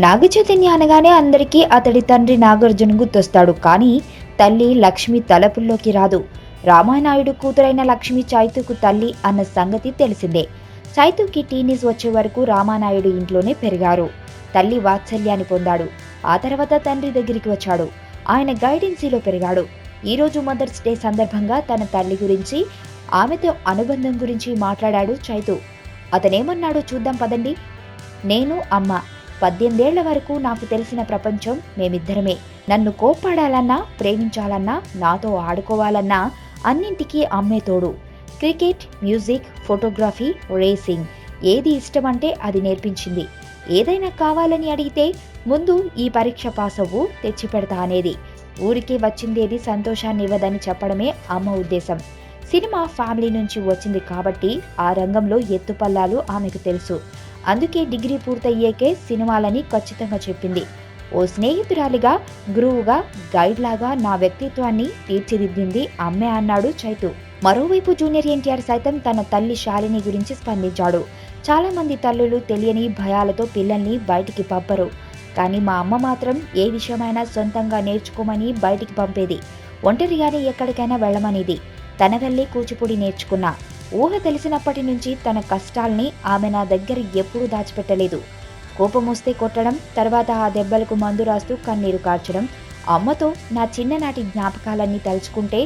నాగచైతన్య అనగానే అందరికీ అతడి తండ్రి నాగార్జున గుర్తొస్తాడు. కానీ తల్లి లక్ష్మి తలపుల్లోకి రాదు. రామానాయుడు కూతురైన లక్ష్మి చైతుకు తల్లి అన్న సంగతి తెలిసిందే. చైతుకి టీనేజ్ వచ్చే వరకు రామానాయుడు ఇంట్లోనే పెరిగారు. తల్లి వాత్సల్యాన్ని పొందాడు. ఆ తర్వాత తండ్రి దగ్గరికి వచ్చాడు. ఆయన గైడెన్సీలో పెరిగాడు. ఈరోజు మదర్స్ డే సందర్భంగా తన తల్లి గురించి, ఆమెతో అనుబంధం గురించి మాట్లాడాడు చైతు. అతనేమన్నాడో చూద్దాం పదండి. నేను అమ్మ 18 ఏళ్ల వరకు నాకు తెలిసిన ప్రపంచం మేమిద్దరమే. నన్ను కోప్పాడాలన్నా, ప్రేమించాలన్నా, నాతో ఆడుకోవాలన్నా అన్నింటికీ అమ్మే తోడు. క్రికెట్, మ్యూజిక్, ఫోటోగ్రఫీ, రేసింగ్ ఏది ఇష్టమంటే అది నేర్పించింది. ఏదైనా కావాలని అడిగితే ముందు ఈ పరీక్ష పాస్ అవ్వు, తెచ్చిపెడతా అనేది. ఊరికే వచ్చిందేది సంతోషాన్ని ఇవ్వదని చెప్పడమే అమ్మ ఉద్దేశం. సినిమా ఫ్యామిలీ నుంచి వచ్చింది కాబట్టి ఆ రంగంలో ఎత్తుపల్లాలు ఆమెకు తెలుసు. అందుకే డిగ్రీ పూర్తయ్యేకే సినిమాలని ఖచ్చితంగా చెప్పింది. ఓ స్నేహితురాలిగా, గురువుగా, గైడ్ లాగా నా వ్యక్తిత్వాన్ని తీర్చిదిద్దింది అమ్మే అన్నాడు చైతు. మరోవైపు జూనియర్ ఎన్టీఆర్ సైతం తన తల్లి శాలిని గురించి స్పందించాడు. చాలా మంది తల్లులు తెలియని భయాలతో పిల్లల్ని బయటికి పంపరు. కానీ మా అమ్మ మాత్రం ఏ విషయమైనా సొంతంగా నేర్చుకోమని బయటికి పంపేది. ఒంటరిగానే ఎక్కడికైనా వెళ్ళమనేది. తన వల్లే కూచిపూడి నేర్చుకున్నా. ఊహ తెలిసినప్పటి నుంచి తన కష్టాల్ని ఆమె నా దగ్గర ఎప్పుడూ దాచిపెట్టలేదు. కోపం వస్తే కొట్టడం, తర్వాత ఆ దెబ్బలకు మందు రాస్తూ కన్నీరు కార్చడం. అమ్మతో నా చిన్ననాటి జ్ఞాపకాలన్నీ తలుచుకుంటే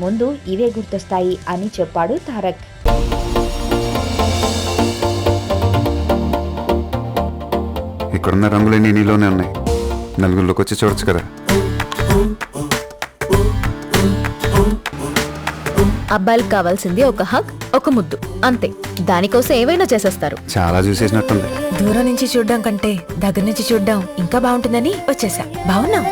ముందు ఇవే గుర్తొస్తాయి అని చెప్పాడు తారక్. ఇక్కడున్న రంగులన్నీ నీలోనే ఉన్నాయి. నలుగురిలోకి వచ్చి చూడొచ్చు కదా. అబ్బాయిలకు కావాల్సింది ఒక హగ్, ఒక ముద్దు, అంతే. దానికోసం ఏవైనా చేసేస్తారు. చాలా చూసేసినట్టుంది. దూరం నుంచి చూడడం కంటే దగ్గర నుంచి చూడడం ఇంకా బాగుంటుందని వచ్చేసా. బాగున్నావు.